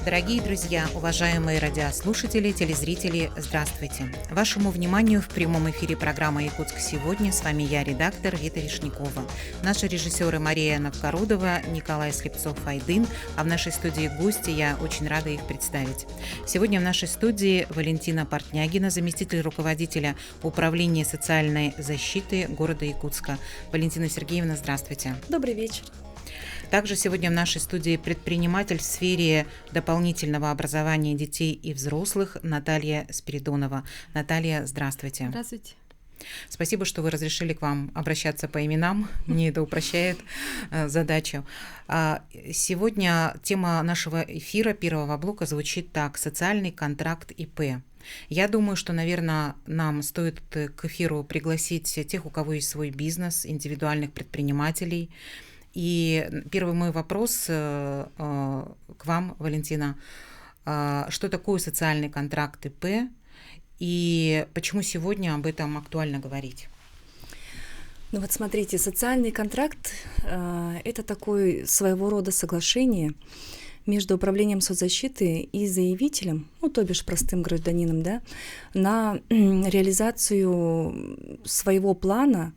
Дорогие друзья, уважаемые радиослушатели, телезрители, здравствуйте! Вашему вниманию в прямом эфире программа «Якутск сегодня». С вами я, редактор Вита Вишнякова. Наши режиссеры Мария Новкорудова, Николай Слепцов-Айдын, а в нашей студии гости, я очень рада их представить. Сегодня в нашей студии Валентина Портнягина, заместитель руководителя Управления социальной защиты города Якутска. Валентина Сергеевна, здравствуйте. Добрый вечер. Также сегодня в нашей студии предприниматель в сфере дополнительного образования детей и взрослых Наталья Спиридонова. Наталья, здравствуйте. Здравствуйте. Спасибо, что вы разрешили к вам обращаться по именам. Мне это упрощает задачу. Сегодня тема нашего эфира первого блока звучит так: социальный контракт ИП. Я думаю, что, наверное, нам стоит к эфиру пригласить тех, у кого есть свой бизнес, индивидуальных предпринимателей. И первый мой вопрос к вам, Валентина. Что такое социальный контракт ИП и почему сегодня об этом актуально говорить? Ну вот смотрите, социальный контракт – это такое своего рода соглашение между управлением соцзащиты и заявителем, то бишь простым гражданином, да, на реализацию своего плана,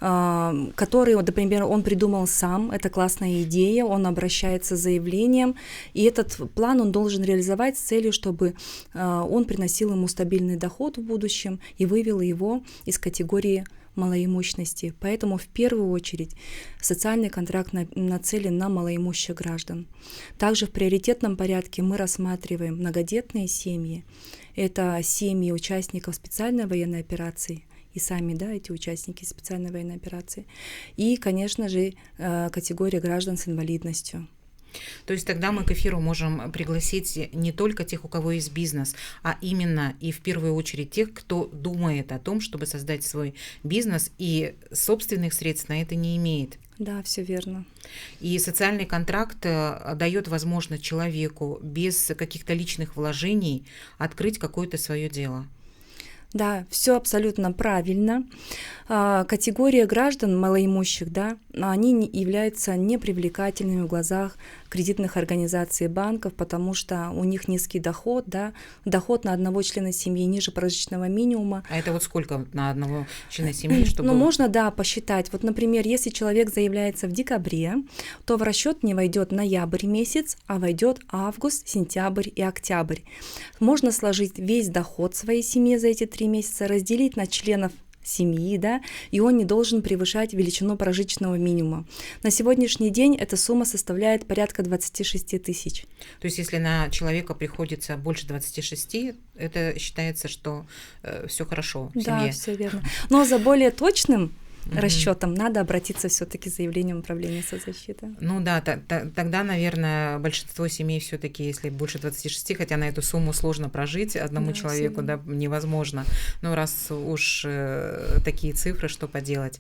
который, например, он придумал сам, это классная идея, он обращается с заявлением, и этот план он должен реализовать с целью, чтобы он приносил ему стабильный доход в будущем и вывел его из категории малоимущности. Поэтому в первую очередь социальный контракт нацелен на малоимущих граждан. Также в приоритетном порядке мы рассматриваем многодетные семьи. Это семьи участников специальной военной операции, и сами, да, эти участники специальной военной операции. И, конечно же, категория граждан с инвалидностью. То есть тогда мы к эфиру можем пригласить не только тех, у кого есть бизнес, а именно и в первую очередь тех, кто думает о том, чтобы создать свой бизнес и собственных средств на это не имеет. Да, все верно. И социальный контракт дает возможность человеку без каких-то личных вложений открыть какое-то свое дело. Да, все абсолютно правильно. Категория граждан малоимущих, да, они являются непривлекательными в глазах кредитных организаций и банков, потому что у них низкий доход, да, доход на одного члена семьи ниже прожиточного минимума. А это вот сколько на одного члена семьи? Чтобы... можно, да, посчитать. Вот, например, если человек заявляется в декабре, то в расчет не войдет ноябрь месяц, а войдет август, сентябрь и октябрь. Можно сложить весь доход своей семьи за эти 3 месяца, разделить на членов семьи, да, и он не должен превышать величину прожиточного минимума. На сегодняшний день эта сумма составляет порядка 26 тысяч. То есть если на человека приходится больше 26, это считается, что все хорошо в семье? Да, все верно. Но за более точным расчетом надо обратиться все-таки с заявлением управления соцзащиты. Ну да, тогда, наверное, большинство семей все-таки, если больше 26, хотя на эту сумму сложно прожить одному человеку, да, невозможно. Но раз уж такие цифры, что поделать?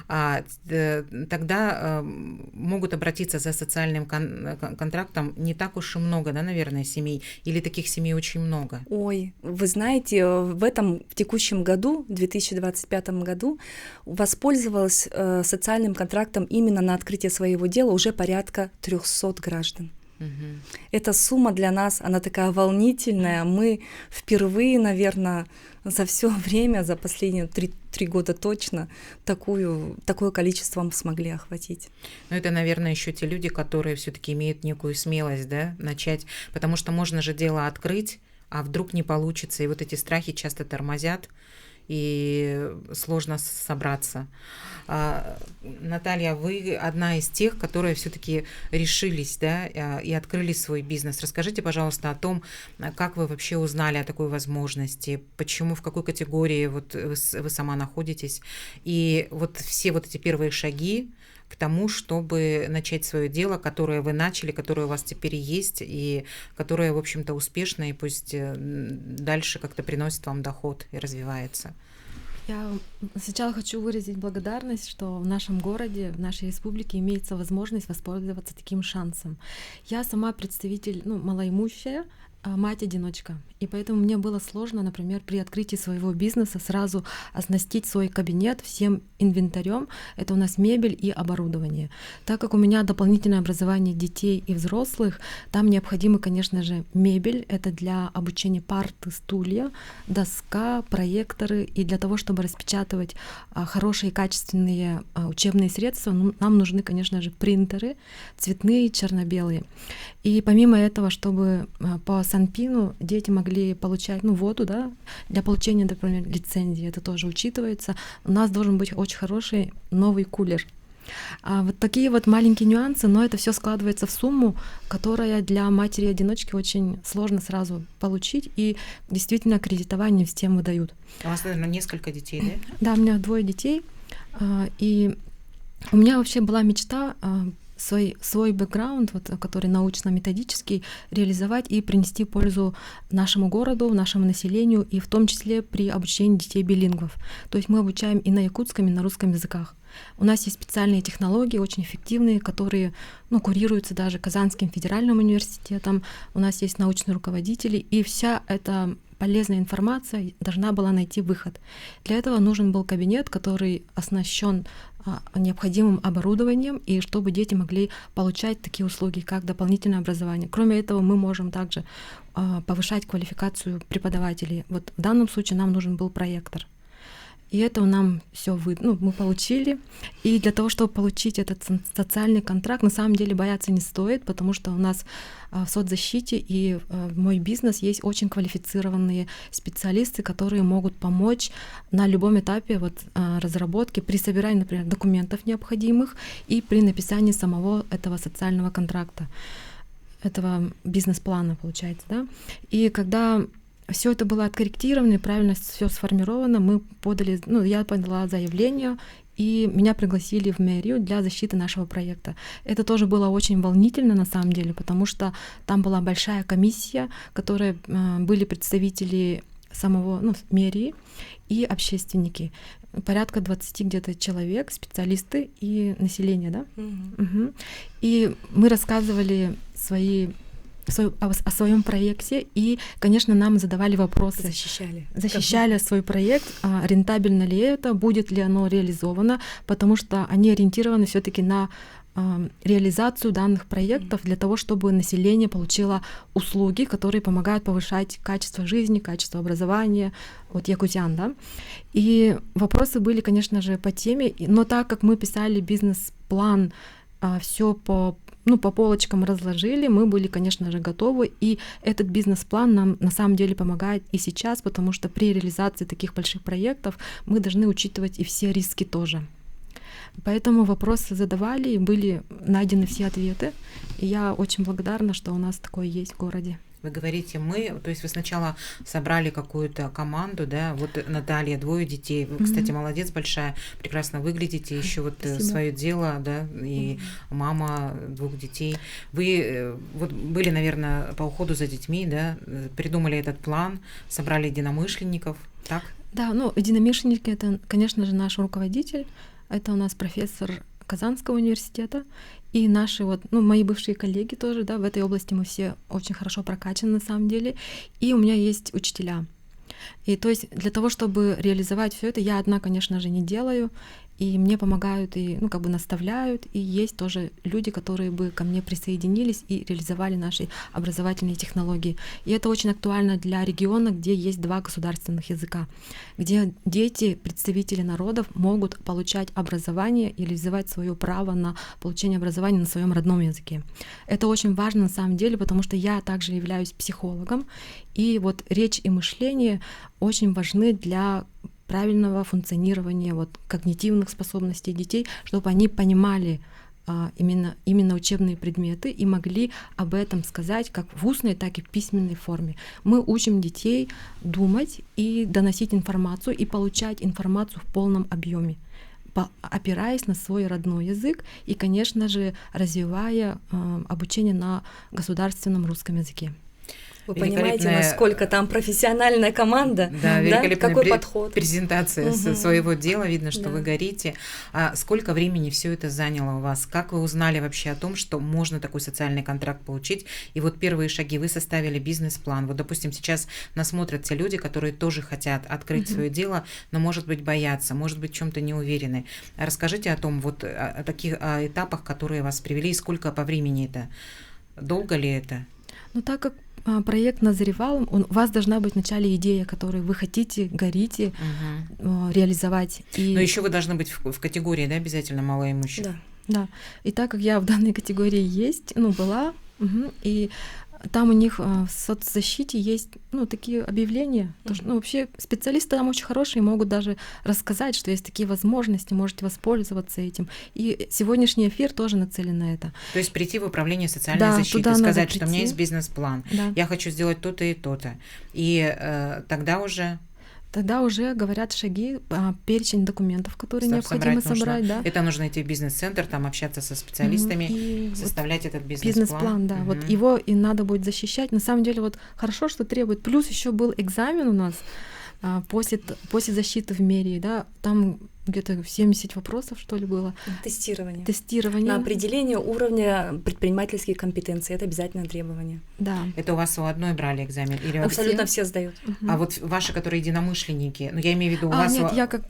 Тогда могут обратиться за социальным контрактом не так уж и много, да, наверное, семей, или таких семей очень много? Ой, вы знаете, в текущем году, в 2025 году, воспользовалась социальным контрактом именно на открытие своего дела уже порядка 300 граждан. Эта сумма для нас, она такая волнительная. Мы впервые, наверное, за все время, за последние 3 года точно, такое количество мы смогли охватить. Ну, это, наверное, еще те люди, которые все-таки имеют некую смелость, да, начать, потому что можно же дело открыть, а вдруг не получится, и вот эти страхи часто тормозят, и сложно собраться. Наталья, вы одна из тех, которые все-таки решились, да, и открыли свой бизнес. Расскажите, пожалуйста, о том, как вы вообще узнали о такой возможности, почему, в какой категории вот вы сама находитесь, и вот все вот эти первые шаги к тому, чтобы начать свое дело, которое вы начали, которое у вас теперь есть, и которое, в общем-то, успешно, и пусть дальше как-то приносит вам доход и развивается. Я сначала хочу выразить благодарность, что в нашем городе, в нашей республике имеется возможность воспользоваться таким шансом. Я сама представитель, малоимущая, мать-одиночка, и поэтому мне было сложно, например, при открытии своего бизнеса сразу оснастить свой кабинет всем инвентарем. Это у нас мебель и оборудование. Так как у меня дополнительное образование детей и взрослых, там необходимы, конечно же, мебель. Это для обучения парты, стулья, доска, проекторы. И для того, чтобы распечатывать хорошие, качественные учебные средства, нам нужны, конечно же, принтеры, цветные, черно-белые. И помимо этого, чтобы по Санпину дети могли получать воду, да, для получения, например, лицензии, это тоже учитывается, у нас должен быть очень хороший новый кулер. Вот такие вот маленькие нюансы, но это все складывается в сумму, которая для матери-одиночки очень сложно сразу получить, и действительно кредитование всем выдают. У вас, наверное, несколько детей, да? Да, у меня 2 детей, и у меня вообще была мечта свой бэкграунд, который научно-методический, реализовать и принести пользу нашему городу, нашему населению, и в том числе при обучении детей билингвов. То есть мы обучаем и на якутском, и на русском языках. У нас есть специальные технологии, очень эффективные, которые курируются даже Казанским федеральным университетом. У нас есть научные руководители, и вся эта полезная информация должна была найти выход. Для этого нужен был кабинет, который оснащен необходимым оборудованием, и чтобы дети могли получать такие услуги, как дополнительное образование. Кроме этого, мы можем также повышать квалификацию преподавателей. Вот в данном случае нам нужен был проектор. И это нам все мы получили. И для того, чтобы получить этот социальный контракт, на самом деле бояться не стоит, потому что у нас в соцзащите и в мой бизнес есть очень квалифицированные специалисты, которые могут помочь на любом этапе разработки, при собирании, например, документов необходимых и при написании самого этого социального контракта, этого бизнес-плана, получается, да. И когда все это было откорректировано и правильно все сформировано, мы подали, я подала заявление, и меня пригласили в мэрию для защиты нашего проекта. Это тоже было очень волнительно на самом деле, потому что там была большая комиссия, в которой были представители самого мэрии и общественники. Порядка 20 где-то человек, специалисты и население, да? Угу. И мы рассказывали о своем проекте, и, конечно, нам задавали вопросы. Защищали свой проект, рентабельно ли это, будет ли оно реализовано, потому что они ориентированы все-таки на реализацию данных проектов для того, чтобы население получило услуги, которые помогают повышать качество жизни, качество образования якутян, да. И вопросы были, конечно же, по теме, но так как мы писали бизнес-план, все по полочкам разложили, мы были, конечно же, готовы, и этот бизнес-план нам на самом деле помогает и сейчас, потому что при реализации таких больших проектов мы должны учитывать и все риски тоже. Поэтому вопросы задавали, и были найдены все ответы, и я очень благодарна, что у нас такое есть в городе. Вы говорите «мы», то есть вы сначала собрали какую-то команду, да, Наталья, 2 детей, вы, кстати, молодец большая, прекрасно выглядите, еще свое дело, да, и мама 2 детей. Вы были, наверное, по уходу за детьми, да, придумали этот план, собрали единомышленников, так? Да, единомышленники — это, конечно же, наш руководитель, это у нас профессор Казанского университета, и наши мои бывшие коллеги тоже, да, в этой области мы все очень хорошо прокачаны на самом деле, и у меня есть учителя. И то есть для того, чтобы реализовать все это, я одна, конечно же, не делаю, и мне помогают и наставляют, и есть тоже люди, которые бы ко мне присоединились и реализовали наши образовательные технологии. И это очень актуально для региона, где есть 2 государственных языка, где дети, представители народов могут получать образование и реализовать свое право на получение образования на своем родном языке. Это очень важно на самом деле, потому что я также являюсь психологом, и речь и мышление очень важны для правильного функционирования когнитивных способностей детей, чтобы они понимали именно учебные предметы и могли об этом сказать как в устной, так и в письменной форме. Мы учим детей думать и доносить информацию, и получать информацию в полном объеме, опираясь на свой родной язык и, конечно же, развивая обучение на государственном русском языке. Вы понимаете, насколько там профессиональная команда, да, великолепная какой подход. Презентация своего дела, видно, что вы горите. А сколько времени все это заняло у вас? Как вы узнали вообще о том, что можно такой социальный контракт получить? И вот первые шаги, вы составили бизнес-план. Вот, допустим, сейчас нас смотрят те люди, которые тоже хотят открыть свое дело, но, может быть, боятся, может быть, в чем-то не уверены. Расскажите о том, вот о таких этапах, которые вас привели, и сколько по времени это? Долго ли это? Ну, так как проект назревал, у вас должна быть вначале идея, которую вы хотите, горите реализовать. Но еще вы должны быть в категории, да, обязательно малоимущих? Да. И так как я в данной категории есть, была, и там у них в соцзащите есть, такие объявления. Вообще специалисты там очень хорошие, могут даже рассказать, что есть такие возможности, можете воспользоваться этим. И сегодняшний эфир тоже нацелен на это. То есть прийти в управление социальной защиты, сказать, что у меня есть бизнес-план, я хочу сделать то-то и то-то. И Тогда уже говорят шаги, перечень документов, которые необходимо собрать. Да. Это нужно идти в бизнес-центр, там общаться со специалистами, и составлять этот бизнес-план. Бизнес-план, да. Вот его и надо будет защищать. На самом деле, вот хорошо, что требует. Плюс еще был экзамен у нас после защиты в мэрии, да, там где-то 70 вопросов, что ли, было. Тестирование. На определение уровня предпринимательских компетенций. Это обязательное требование. Да. Это у вас у одной брали экзамен? Или абсолютно все сдают. А вот ваши, которые единомышленники, я имею в виду у вас... Нет, я как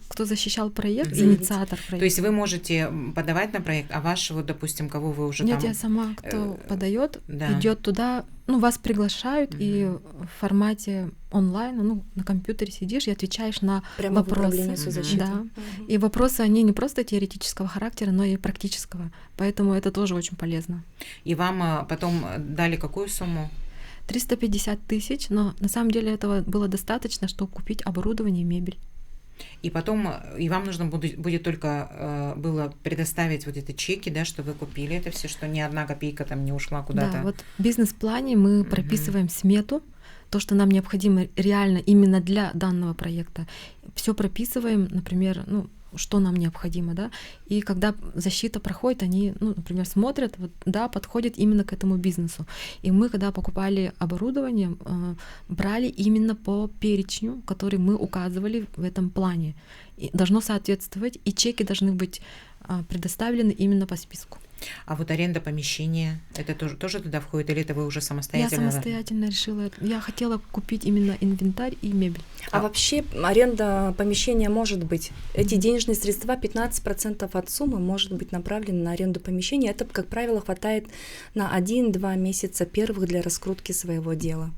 кто защищал проект, инициатор проекта. То есть вы можете подавать на проект, а вашего, допустим, кого вы уже Нет, я сама, кто подает, идет туда, вас приглашают, и в формате онлайн, на компьютере сидишь и отвечаешь на прямо вопросы. Да. И вопросы, они не просто теоретического характера, но и практического. Поэтому это тоже очень полезно. И вам потом дали какую сумму? 350 тысяч, но на самом деле этого было достаточно, чтобы купить оборудование и мебель. И потом, и вам нужно будет только было предоставить вот эти чеки, да, что вы купили это все, что ни одна копейка там не ушла куда-то. Да, вот в бизнес-плане мы прописываем смету, то, что нам необходимо реально именно для данного проекта. Все прописываем, например, что нам необходимо, да, и когда защита проходит, они, например, смотрят, подходит именно к этому бизнесу. И мы, когда покупали оборудование, брали именно по перечню, который мы указывали в этом плане. И должно соответствовать, и чеки должны быть предоставлены именно по списку. А вот аренда помещения, это тоже туда входит, или это вы уже самостоятельно? Я самостоятельно решила. Я хотела купить именно инвентарь и мебель. А вообще аренда помещения может быть. Эти денежные средства, 15% от суммы может быть направлены на аренду помещения. Это, как правило, хватает на 1-2 месяца первых для раскрутки своего дела.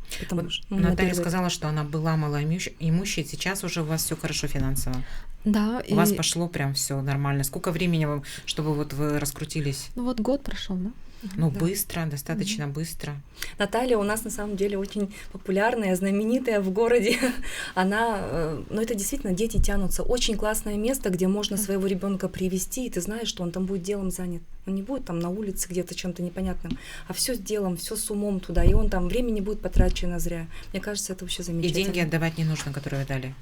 Наталья сказала, что она была малоимущей, сейчас уже у вас все хорошо финансово. Да. У вас пошло прям все нормально. Сколько времени вам, чтобы вы раскрутились? Год прошел, да? Да. Быстро, достаточно быстро. Наталья у нас на самом деле очень популярная, знаменитая в городе. Она, это действительно, дети тянутся. Очень классное место, где можно своего ребенка привести, и ты знаешь, что он там будет делом занят. Он не будет там на улице где-то чем-то непонятным, а все с делом, все с умом туда, и он там времени будет потрачено зря. Мне кажется, это вообще замечательно. И деньги отдавать не нужно, которые вы дали?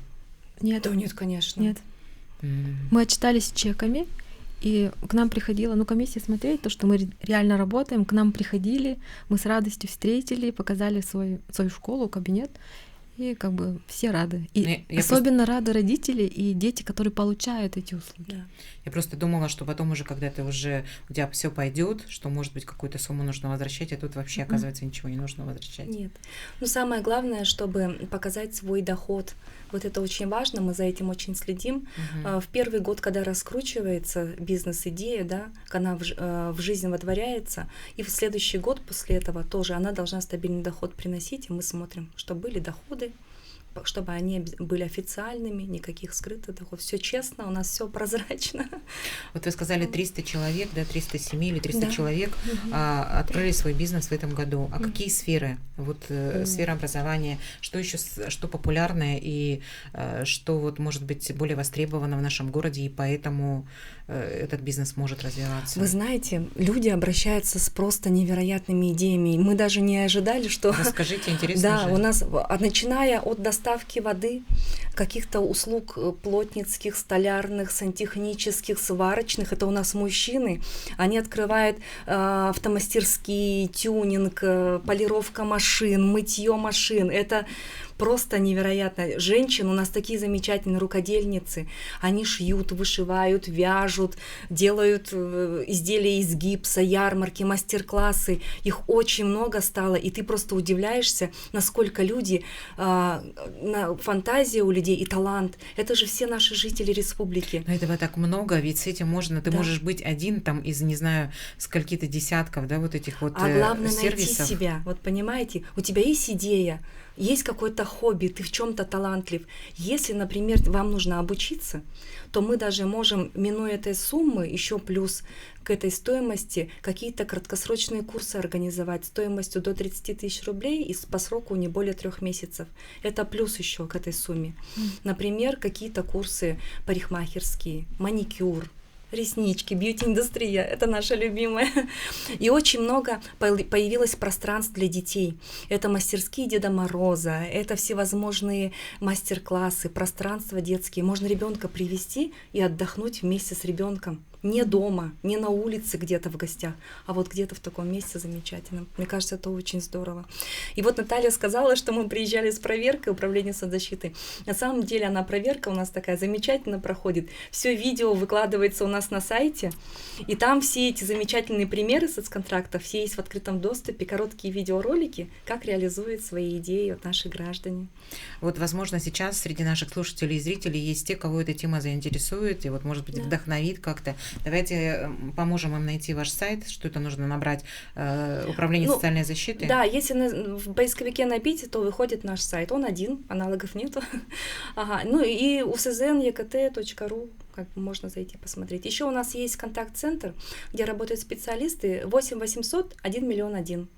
Нет. Да нет, конечно. Нет. Мы отчитались чеками, и к нам приходила, комиссия смотреть, то, что мы реально работаем, к нам приходили, мы с радостью встретили, показали свою школу, кабинет, и все рады. И особенно рады родители и дети, которые получают эти услуги. Да. Я просто думала, что потом уже, когда у тебя все пойдет, что, может быть, какую-то сумму нужно возвращать, а тут вообще, оказывается, ничего не нужно возвращать. Нет. Самое главное, чтобы показать свой доход. Вот это очень важно, мы за этим очень следим. В первый год, когда раскручивается бизнес-идея, да, она в жизнь водворяется, и в следующий год после этого тоже она должна стабильный доход приносить, и мы смотрим, чтобы были доходы, чтобы они были официальными, никаких скрытых доходов. Все честно, у нас все прозрачно. Вот вы сказали 300 человек, 300 семей или 300 человек открыли свой бизнес в этом году. А какие сферы? Сфера образования, что еще, что популярное и что может быть более востребовано в нашем городе, и поэтому этот бизнес может развиваться? Вы знаете, люди обращаются с просто невероятными идеями. Мы даже не ожидали, что... Расскажите, интересно Да, же. у нас, начиная от доставки воды, каких-то услуг плотницких, столярных, сантехнических, сварочных. Это у нас мужчины. Они открывают автомастерские, тюнинг, полировка машин, мытье машин. Это просто невероятно. Женщины, у нас такие замечательные рукодельницы. Они шьют, вышивают, вяжут, делают изделия из гипса, ярмарки, мастер-классы. Их очень много стало, и ты просто удивляешься, насколько люди, фантазия у людей и талант. Это же все наши жители республики. Но этого так много, ведь с этим можно, ты можешь быть один там из, не знаю, скольки-то десятков, да, вот этих вот сервисов. А главное сервисов. Найти себя. Вот понимаете, у тебя есть идея, есть какое-то хобби, ты в чем-то талантлив. Если, например, вам нужно обучиться, то мы даже можем, минуя этой суммы, еще плюс к этой стоимости, какие-то краткосрочные курсы организовать стоимостью до 30 тысяч рублей и по сроку не более 3 месяцев. Это плюс еще к этой сумме. Например, какие-то курсы парикмахерские, маникюр, реснички, бьюти-индустрия, это наша любимая. И очень много появилось пространств для детей. Это мастерские Деда Мороза, это всевозможные мастер-классы, пространства детские. Можно ребенка привести и отдохнуть вместе с ребенком. Не дома, не на улице где-то в гостях, а вот где-то в таком месте замечательном. Мне кажется, это очень здорово. И вот Наталья сказала, что мы приезжали с проверкой Управления соцзащиты. На самом деле проверка у нас такая замечательно проходит. Все видео выкладывается у нас на сайте, и там все эти замечательные примеры соцконтрактов, все есть в открытом доступе, короткие видеоролики, как реализуют свои идеи вот наши граждане. Вот, возможно, сейчас среди наших слушателей и зрителей есть те, кого эта тема заинтересует, и вот, может быть, вдохновит как-то. Давайте поможем им найти ваш сайт, что это нужно набрать, Управление социальной защиты. Да, если в поисковике набить, то выходит наш сайт. Он один, аналогов нету. Ага. Ну и uszn.ekt.ru, как бы можно зайти посмотреть. Еще у нас есть контакт-центр, где работают специалисты 8 800 1 миллион 1.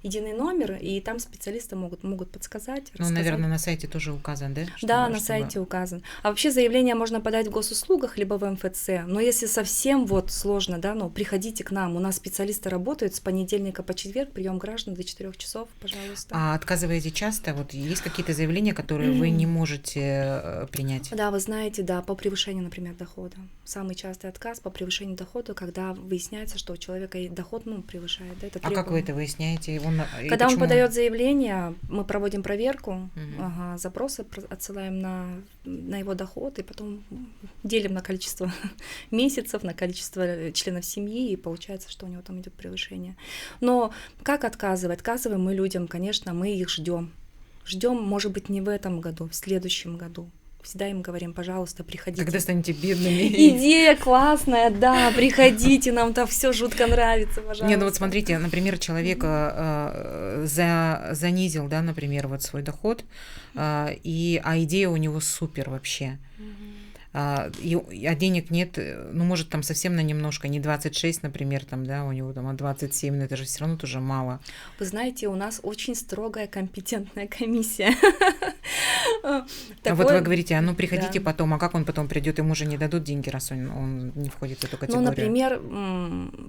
Единый номер, и там специалисты могут подсказать, рассказать. Ну, наверное, на сайте тоже указан, да? Да, на сайте указан. А вообще заявление можно подать в госуслугах, либо в МФЦ. Но если совсем вот сложно, да, приходите к нам. У нас специалисты работают с понедельника по четверг, прием граждан до 4 часов, пожалуйста. А отказываете часто? Вот есть какие-то заявления, которые вы не можете принять? Да, вы знаете, да, по превышению, например, дохода. Самый частый отказ по превышению дохода, когда выясняется, что у человека доход, превышает. Да, это требование. А как вы это выясняете? Когда он подает заявление, мы проводим проверку, запросы отсылаем на его доход, и потом делим на количество месяцев, на количество членов семьи, и получается, что у него там идет превышение. Но как отказывать? Отказываем мы людям, конечно, мы их ждем. Ждем, может быть, не в этом году, в следующем году. Всегда им говорим, пожалуйста, приходите. Когда станете бедными. Идея классная, да, приходите, нам там все жутко нравится, пожалуйста. Не, вот смотрите, например, человек занизил, да, например, вот свой доход, а идея у него супер вообще. А денег нет, может, там совсем на немножко, не 26, например, там, да, у него там, а 27, но это же все равно тоже мало. Вы знаете, у нас очень строгая компетентная комиссия. Вот вы говорите, приходите потом, а как он потом придет, ему же не дадут деньги, раз он не входит в эту категорию? Например,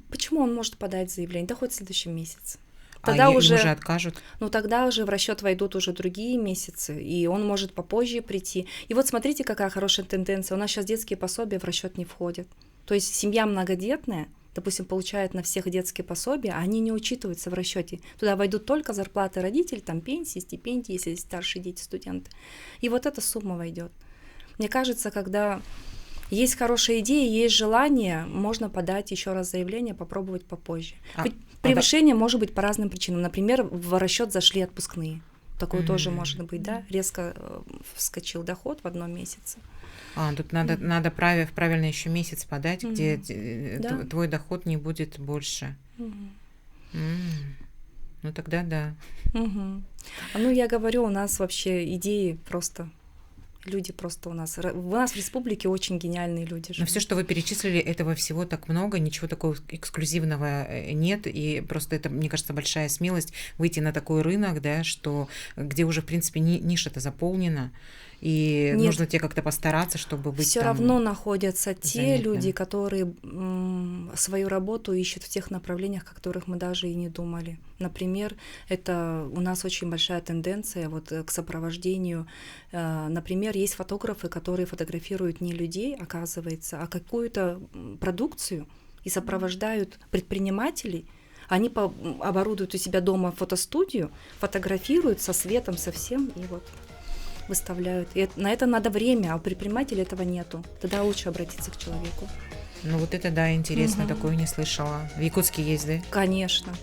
почему он может подать заявление? Да хоть в следующем месяце. Тогда уже откажут. Тогда уже в расчет войдут уже другие месяцы, и он может попозже прийти. И вот смотрите, какая хорошая тенденция. У нас сейчас детские пособия в расчет не входят. То есть семья многодетная, допустим, получает на всех детские пособия, а они не учитываются в расчете. Туда войдут только зарплаты родителей, там пенсии, стипендии, если есть старшие дети, студенты. И вот эта сумма войдет. Мне кажется, когда есть хорошая идея, есть желание, можно подать еще раз заявление, попробовать попозже. Превышение может быть по разным причинам. Например, в расчет зашли отпускные. Такое тоже может быть, да? Резко вскочил доход в одном месяце. Тут надо в правильный еще месяц подать, где твой доход не будет больше. Тогда да. Я говорю, у нас вообще идеи просто... Люди просто у нас в республике очень гениальные люди. Но все, что вы перечислили, этого всего так много, ничего такого эксклюзивного нет, и просто это, мне кажется, большая смелость выйти на такой рынок, да, где уже, в принципе, ниша-то заполнена, и Нет. нужно тебе как-то постараться, чтобы быть Все там равно находятся те заметным. люди, которые свою работу ищут в тех направлениях, о которых мы даже и не думали. Например, это у нас очень большая тенденция вот к сопровождению. Например, есть фотографы, которые фотографируют не людей, оказывается, а какую-то продукцию и сопровождают предпринимателей. Они оборудуют у себя дома фотостудию, фотографируют со светом, со всем, и вот выставляют. И на это надо время, а у предпринимателя этого нету. Тогда лучше обратиться к человеку. Ну вот это да, интересно, Мгм. такое не слышала. В Якутске есть, да? Конечно.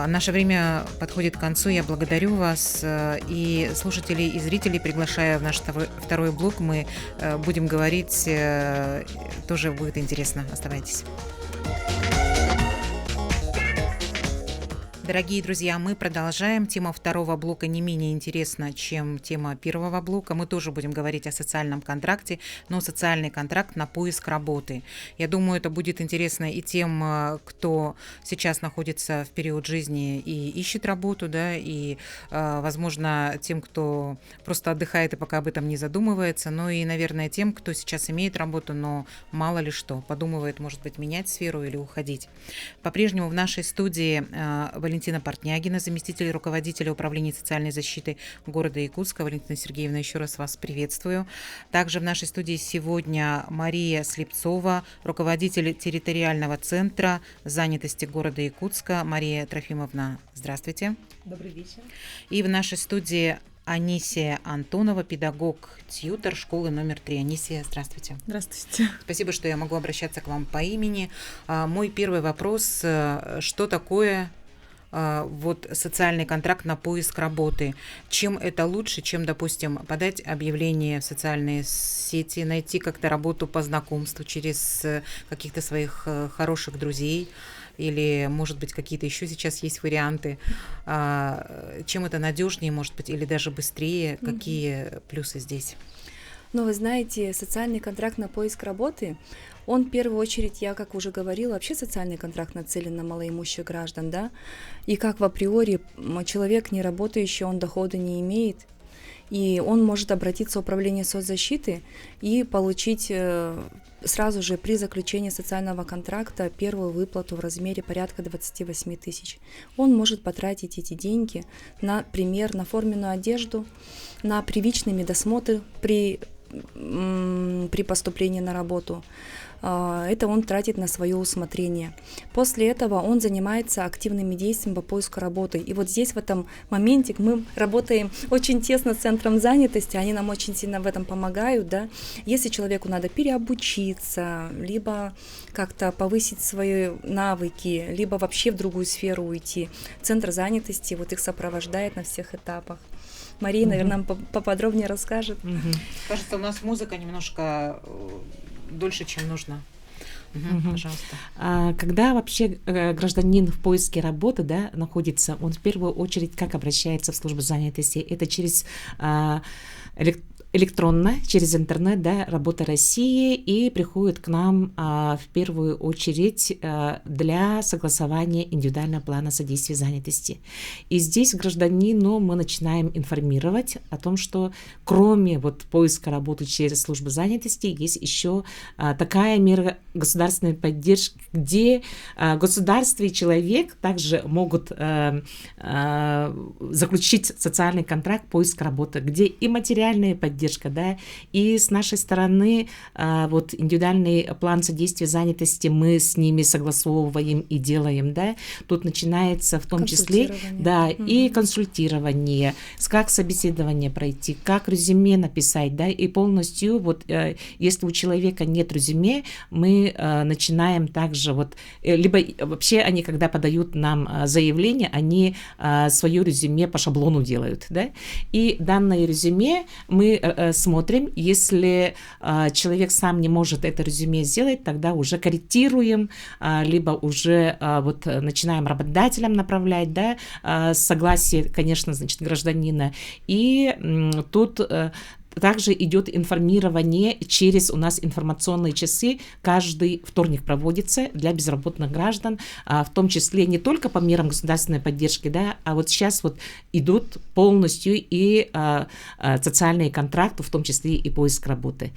Наше время подходит к концу. Я благодарю вас. И слушателей и зрителей приглашаю в наш второй блок. Мы будем говорить, тоже будет интересно. Оставайтесь. Дорогие друзья, мы продолжаем. Тема второго блока не менее интересна, чем тема первого блока. Мы тоже будем говорить о социальном контракте, но социальный контракт на поиск работы. Я думаю, это будет интересно и тем, кто сейчас находится в период жизни и ищет работу, да, и, возможно, тем, кто просто отдыхает и пока об этом не задумывается, но и, наверное, тем, кто сейчас имеет работу, но мало ли что, подумывает, может быть, менять сферу или уходить. По-прежнему в нашей студии Валентина Портнягина, заместитель руководителя управления социальной защиты города Якутска. Валентина Сергеевна, еще раз вас приветствую. Также в нашей студии сегодня Мария Слепцова, руководитель территориального центра занятости города Якутска. Мария Трофимовна, здравствуйте. Добрый вечер. И в нашей студии Анисия Антонова, педагог-тьютор школы номер 3. Анисия, здравствуйте. Здравствуйте. Спасибо, что я могу обращаться к вам по имени. Мой первый вопрос, что такое вот социальный контракт на поиск работы? Чем это лучше, чем, допустим, подать объявление в социальные сети, найти как-то работу по знакомству через каких-то своих хороших друзей? Или, может быть, какие-то еще сейчас есть варианты? Чем это надежнее, может быть, или даже быстрее? Какие плюсы здесь? Ну, вы знаете, социальный контракт на поиск работы, он в первую очередь, я как уже говорила, вообще социальный контракт нацелен на малоимущих граждан, да, и как в априори человек не работающий, он дохода не имеет, и он может обратиться в управление соцзащиты и получить сразу же при заключении социального контракта первую выплату в размере порядка 28 тысяч. Он может потратить эти деньги, например, на форменную одежду, на привычный медосмотр при поступлении на работу. Это он тратит на свое усмотрение. После этого он занимается активными действиями по поиску работы. И вот здесь, в этом моменте, мы работаем очень тесно с центром занятости, они нам очень сильно в этом помогают. Да? Если человеку надо переобучиться, либо как-то повысить свои навыки, либо вообще в другую сферу уйти, центр занятости вот их сопровождает на всех этапах. Мария, наверное, нам поподробнее расскажет. Кажется, у нас музыка немножко дольше, чем нужно. Пожалуйста. Когда вообще гражданин в поиске работы, да, находится, он в первую очередь как обращается в службу занятости? Это через электронно, через интернет, да, Работа России, и приходит к нам в первую очередь для согласования индивидуального плана содействия занятости. И здесь гражданину мы начинаем информировать о том, что кроме вот поиска работы через службу занятости есть еще такая мера государственной поддержки, где государство и человек также могут заключить социальный контракт поиска работы, где и материальная поддержка, да, и с нашей стороны вот индивидуальный план содействия занятости мы с ними согласовываем и делаем, да, тут начинается в том числе, да, и консультирование, как собеседование пройти, как резюме написать, да, и полностью вот если у человека нет резюме, мы начинаем также вот, либо вообще они, когда подают нам заявление, они свое резюме по шаблону делают, да, и данное резюме мы смотрим, если человек сам не может это резюме сделать, тогда уже корректируем, либо уже вот начинаем работодателям направлять, да, согласие, конечно, значит, гражданина, и тут также идет информирование через у нас информационные часы, каждый вторник проводится для безработных граждан, в том числе не только по мерам государственной поддержки, да, а вот сейчас вот идут полностью и социальные контракты, в том числе и поиск работы.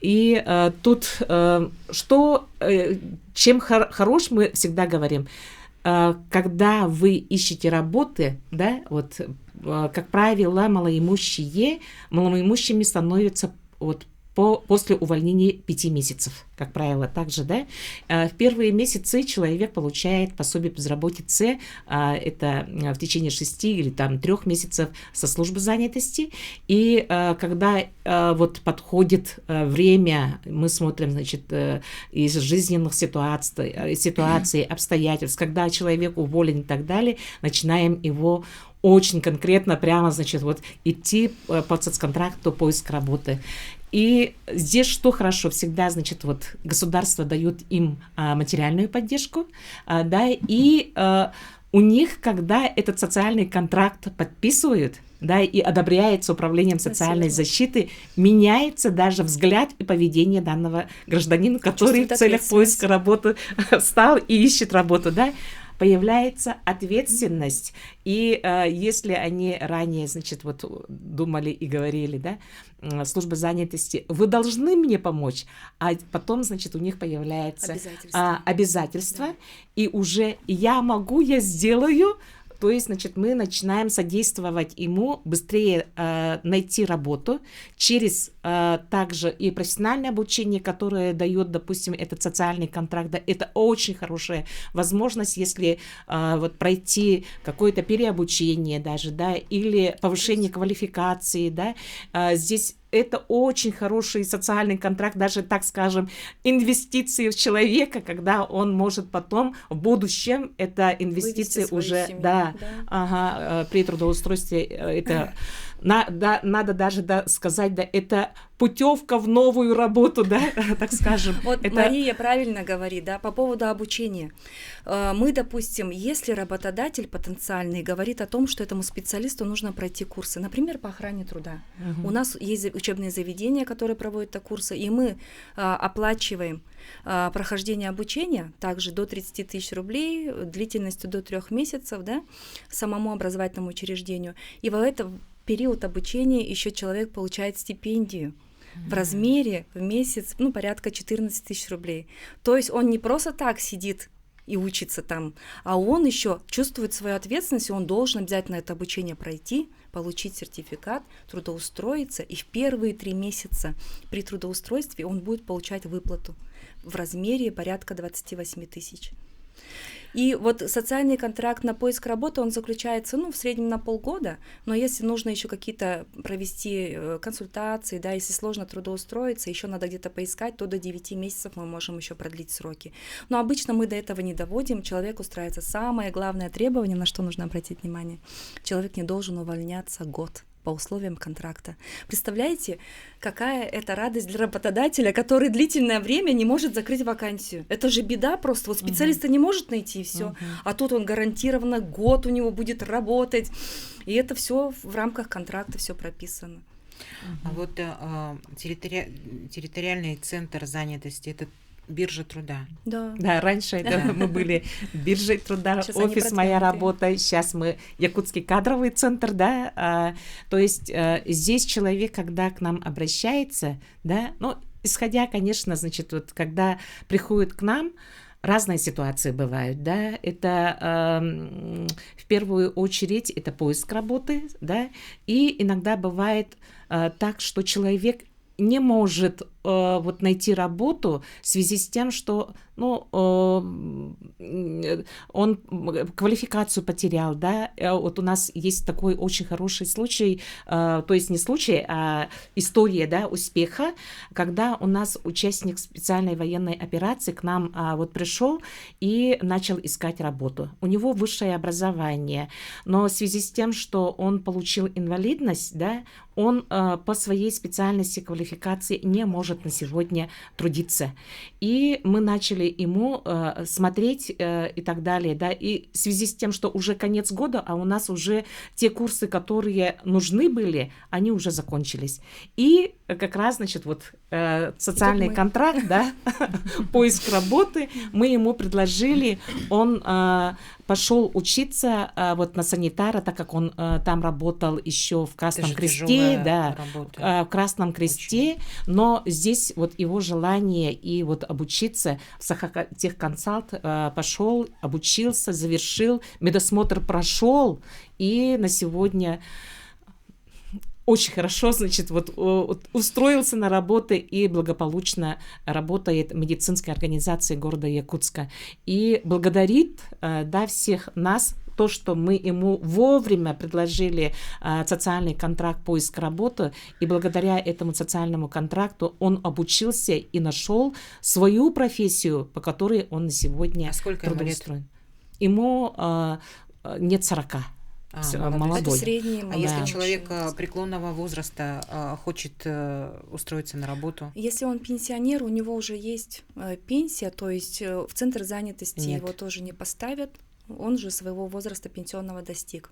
И тут чем хорош, мы всегда говорим, когда вы ищете работы, да, вот, как правило, малоимущими становятся вот после увольнения 5 месяцев, как правило, также, да. В первые месяцы человек получает пособие по безработице, это в течение 6 или там 3 месяцев со службы занятости, и когда вот подходит время, мы смотрим, значит, из жизненных ситуаций, обстоятельств, когда человек уволен и так далее, начинаем его очень конкретно прямо, значит, вот идти по соцконтракту, поиск работы. И здесь что хорошо, всегда, значит, вот государство дает им материальную поддержку, да, и у них, когда этот социальный контракт подписывают, да, и одобряется управлением социальной защиты, меняется даже взгляд и поведение данного гражданина, который в целях поиска работы встал и ищет работу, да. Появляется ответственность, и если они ранее, значит, вот думали и говорили, да, служба занятости, вы должны мне помочь, а потом, значит, у них появляется обязательство, да. И уже я сделаю. То есть, значит, мы начинаем содействовать ему быстрее найти работу через также и профессиональное обучение, которое дает, допустим, этот социальный контракт. Да, это очень хорошая возможность, если вот пройти какое-то переобучение даже, да, или повышение квалификации, да, здесь это очень хороший социальный контракт, даже, так скажем, инвестиции в человека, когда он может потом в будущем, это инвестиции уже, семью, да. При трудоустройстве, это надо даже сказать, да, это путевка в новую работу, да, так скажем. Вот это... Мария правильно говорит, да, по поводу обучения. Мы, допустим, если работодатель потенциальный говорит о том, что этому специалисту нужно пройти курсы, например, по охране труда. У нас есть учебные заведения, которые проводят курсы, и мы оплачиваем прохождение обучения, также до 30 тысяч рублей, длительностью до 3 месяцев, да, самому образовательному учреждению. И в этот период обучения еще человек получает стипендию в размере в месяц, порядка 14 тысяч рублей. То есть он не просто так сидит и учится там, а он еще чувствует свою ответственность, и он должен обязательно это обучение пройти, получить сертификат, трудоустроиться, и в первые 3 месяца при трудоустройстве он будет получать выплату в размере порядка 28 тысяч. И вот социальный контракт на поиск работы, он заключается, в среднем на полгода, но если нужно еще какие-то провести консультации, да, если сложно трудоустроиться, еще надо где-то поискать, то до 9 месяцев мы можем еще продлить сроки. Но обычно мы до этого не доводим, человек устраивается. Самое главное требование, на что нужно обратить внимание, человек не должен увольняться год по условиям контракта. Представляете, какая это радость для работодателя, который длительное время не может закрыть вакансию. Это же беда просто. Вот специалиста не может найти, и все. А тут он гарантированно год у него будет работать. И это все в рамках контракта, все прописано. А вот территориальный центр занятости — это биржа труда. Да. Да, раньше мы были биржей труда, сейчас офис «Моя работа», сейчас мы Якутский кадровый центр, да, то есть здесь человек, когда к нам обращается, да, исходя, конечно, значит, вот когда приходит к нам, разные ситуации бывают, да, это в первую очередь это поиск работы, да, и иногда бывает так, что человек не может вот найти работу в связи с тем, что он квалификацию потерял, да, вот у нас есть такой очень хороший случай, то есть не случай, а история, да, успеха, когда у нас участник специальной военной операции к нам вот пришел и начал искать работу. У него высшее образование, но в связи с тем, что он получил инвалидность, да, он по своей специальности квалификации не может может на сегодня трудиться. И мы начали ему смотреть и так далее, да, и в связи с тем, что уже конец года, а у нас уже те курсы, которые нужны были, они уже закончились. И как раз, значит, вот социальный контракт, да, поиск работы, мы ему предложили, он пошел учиться вот на санитара, так как он там работал еще в Красном Кресте, да, в Красном Кресте, но здесь вот его желание и вот обучиться в Сахатехконсалт пошел, обучился, завершил, медосмотр прошел, и на сегодня очень хорошо, значит, вот устроился на работу и благополучно работает в медицинской организации города Якутска. И благодарит, да, всех нас, то, что мы ему вовремя предложили социальный контракт поиск работы, и благодаря этому социальному контракту он обучился и нашел свою профессию, по которой он на сегодня трудоустроен. Ему нет 40. Молодой. Это средний, а если человек преклонного возраста хочет устроиться на работу? Если он пенсионер, у него уже есть пенсия, то есть в центр занятости его тоже не поставят, он же своего возраста пенсионного достиг.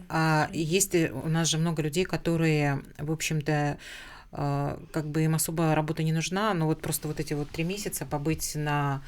А есть у нас же много людей, которые, в общем-то, как бы им особо работа не нужна, но вот просто вот эти вот 3 месяца побыть на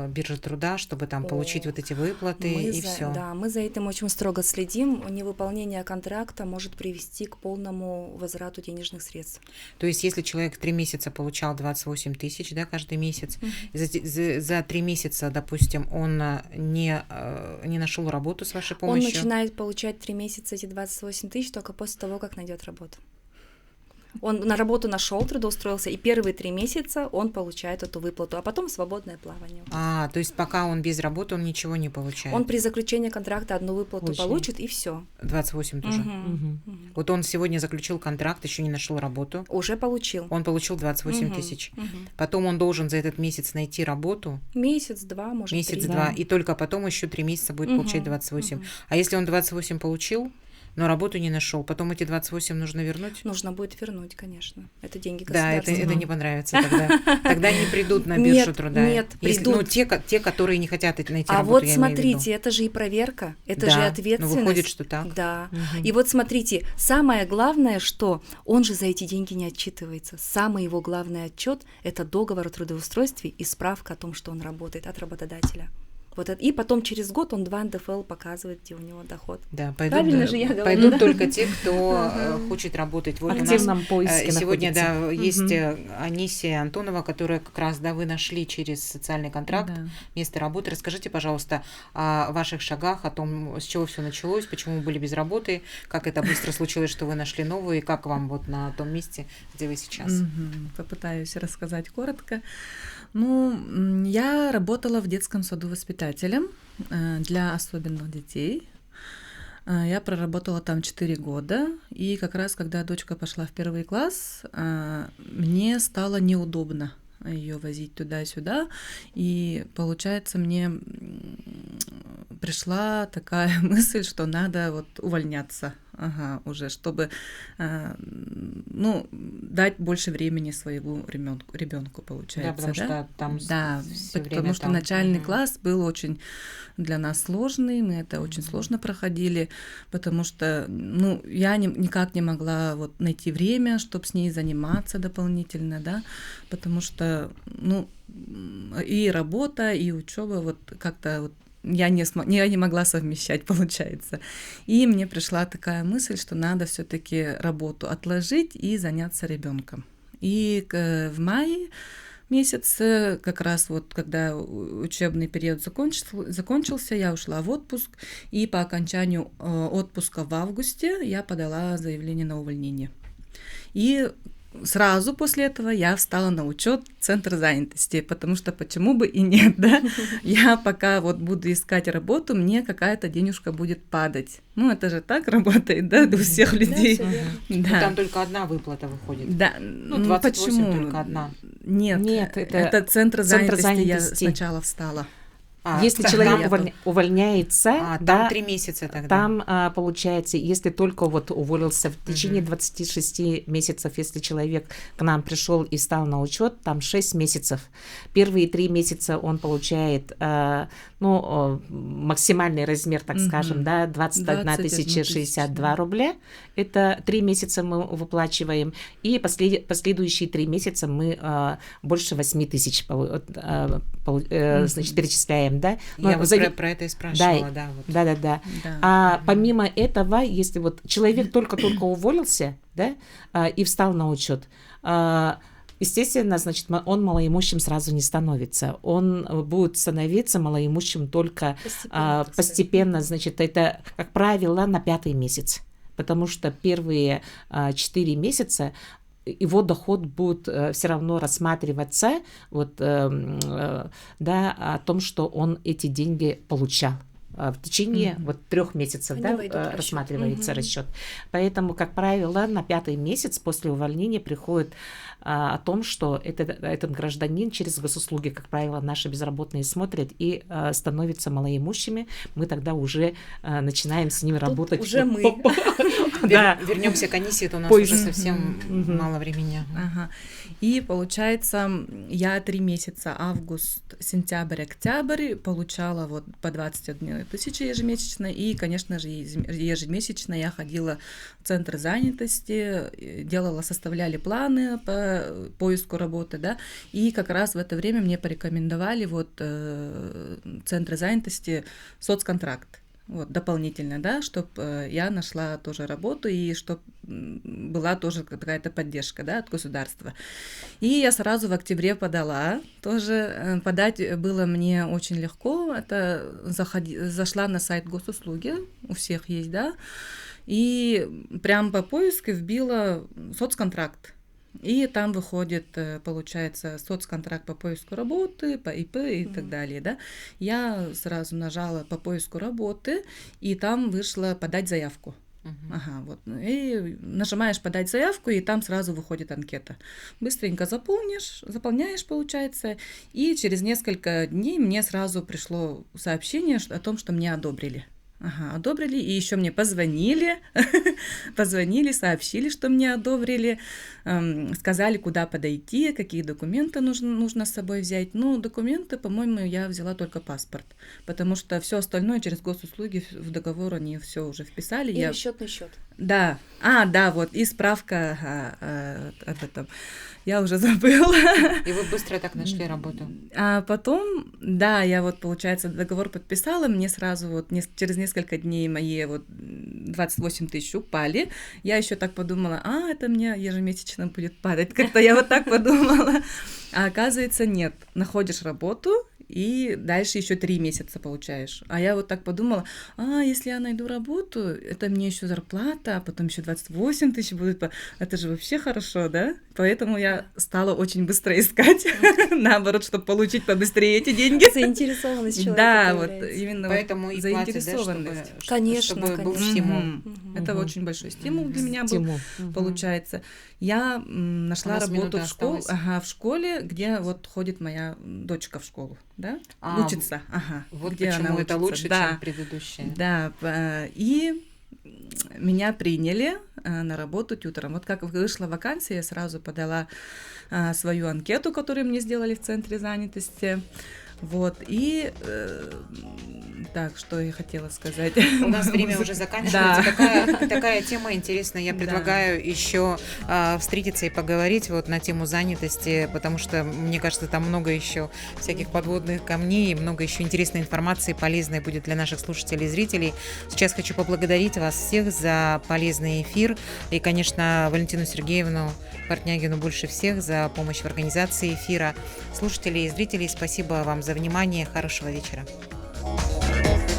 бирже труда, чтобы там получить вот эти выплаты и все. Да, мы за этим очень строго следим. Невыполнение контракта может привести к полному возврату денежных средств. То есть если человек 3 месяца получал 28 тысяч, да, каждый месяц, за 3 месяца, допустим, он не нашел работу с вашей помощью? Он начинает получать 3 месяца эти 28 тысяч только после того, как найдет работу. Он на работу нашел, трудоустроился, и первые 3 месяца он получает эту выплату, а потом свободное плавание. То есть пока он без работы, он ничего не получает? Он при заключении контракта одну выплату получит, и все. 28 тоже? Вот он сегодня заключил контракт, еще не нашел работу. Уже получил. Он получил 28 тысяч. Потом он должен за этот месяц найти работу? Месяц-два, может, 3. Месяц-два, и только потом еще 3 месяца будет получать 28. А если он 28 получил, но работу не нашел, потом эти 28 нужно вернуть? Нужно будет вернуть, конечно. Это деньги Да, государства. это не понравится тогда. Тогда не придут на биржу труда. Нет, придут. Те, которые не хотят найти работу, вот смотрите, это же и проверка, это же ответственность. Ну выходит, что так. Да. И вот смотрите, самое главное, что он же за эти деньги не отчитывается. Самый его главный отчет – это договор о трудоустройстве и справка о том, что он работает от работодателя. Вот это. И потом через год он 2 НДФЛ показывает, где у него доход. Да, правильно же я говорю. Пойдут только те, кто хочет работать. Вот в активном поиске сегодня есть Анисия Антонова, которая как раз, вы нашли через социальный контракт место работы. Расскажите, пожалуйста, о ваших шагах, о том, с чего все началось, почему вы были без работы, как это быстро случилось, что вы нашли новую, и как вам вот на том месте, где вы сейчас. Попытаюсь рассказать коротко. Я работала в детском саду воспитателем для особенных детей. Я проработала там 4 года, и как раз, когда дочка пошла в 1 класс, мне стало неудобно ее возить туда-сюда, и, получается, мне пришла такая мысль, что надо вот увольняться уже, чтобы дать больше времени своему ребенку, получается. Да, потому что там потому что начальный класс был очень для нас сложный, мы это очень сложно проходили, потому что я никак не могла вот найти время, чтобы с ней заниматься дополнительно, да, потому что и работа, и учеба вот как-то вот я не могла совмещать, получается. И мне пришла такая мысль, что надо все-таки работу отложить и заняться ребенком. И в мае месяце, как раз вот когда учебный период закончился, я ушла в отпуск, и по окончанию отпуска в августе я подала заявление на увольнение. И сразу после этого я встала на учет в центр занятости, потому что почему бы и нет, да? Я пока вот буду искать работу, мне какая-то денежка будет падать. Это же так работает, да, у всех людей. Да. Там только одна выплата выходит. Да. 28 почему? Только одна. Нет, это центр занятости. Я сначала встала. Если человек увольняется, там 3 месяца тогда. Там получается, если только вот уволился в течение 26 месяцев, если человек к нам пришел и стал на учет, там 6 месяцев. Первые 3 месяца он получает максимальный размер, так скажем, да, 21 062 рубля. Это 3 месяца мы выплачиваем, и последующие 3 месяца мы больше 8 тысяч значит, перечисляем. Да? Я вот про это и спрашивала. Да. А помимо этого, если вот человек только-только уволился, да, и встал на учет, естественно, значит, он малоимущим сразу не становится. Он будет становиться малоимущим только постепенно, значит, это, как правило, на 5-й месяц. Потому что первые 4 месяца его доход будет все равно рассматриваться о том, что он эти деньги получал. В течение 3 месяцев рассматривается расчет. Поэтому, как правило, на 5-й месяц после увольнения приходит о том, что этот гражданин через госуслуги, как правило, наши безработные смотрят и становятся малоимущими. Мы тогда уже начинаем с ними работать. Уже мы. Вернемся к Анисе, это у нас уже совсем мало времени. И получается, я 3 месяца, август, сентябрь, октябрь, получала вот по 21 тысячи ежемесячно, и, конечно же, ежемесячно я ходила в центр занятости, составляли планы по поиску работы, да, и как раз в это время мне порекомендовали центры занятости соцконтракт. Дополнительно, да, чтобы я нашла тоже работу и чтобы была тоже какая-то поддержка, да, от государства. И я сразу в октябре подала, тоже подать было мне очень легко, это зашла на сайт госуслуги, у всех есть, да, и прям по поиску вбила соцконтракт. И там выходит, получается, соцконтракт по поиску работы, по ИП и так далее, да. Я сразу нажала по поиску работы, и там вышло подать заявку. И нажимаешь подать заявку, и там сразу выходит анкета. Быстренько заполняешь, получается, и через несколько дней мне сразу пришло сообщение о том, что мне одобрили. Одобрили, и еще мне позвонили, сообщили, что мне одобрили, сказали, куда подойти, какие документы нужно с собой взять. Ну, документы, по-моему, я взяла только паспорт, потому что все остальное через госуслуги в договор они все уже вписали. И счетный счет. Да, и справка об этом. Я уже забыла. И вы быстро так нашли работу? А потом, я получается, договор подписала, мне сразу через несколько дней мои 28 тысяч упали. Я еще так подумала, это мне ежемесячно будет падать. Как-то я так подумала. А оказывается, нет. Находишь работу, и дальше еще 3 месяца получаешь. А я так подумала, если я найду работу, это мне еще зарплата, а потом еще 28 тысяч будет, это же вообще хорошо, да? Поэтому я стала очень быстро искать, наоборот, чтобы получить побыстрее эти деньги. Заинтересованность человека. Да, именно поэтому и заинтересованность. Конечно, чтобы был стимул. Это очень большой стимул для меня был, получается. Я нашла работу в школе, где ходит моя дочка в школу, да? Учится. Где почему это лучше, чем предыдущая. Да, и меня приняли на работу тьютором. Как вышла вакансия, я сразу подала свою анкету, которую мне сделали в центре занятости. И так, что я хотела сказать. У нас время уже заканчивается. Такая тема интересная. Я предлагаю еще встретиться и поговорить на тему занятости, потому что, мне кажется, там много еще всяких подводных камней, много еще интересной информации, полезной будет для наших слушателей и зрителей. Сейчас хочу поблагодарить вас всех за полезный эфир и, конечно, Валентину Сергеевну Портнягину больше всех за помощь в организации эфира. Слушатели и зрители, спасибо вам за внимание. Хорошего вечера.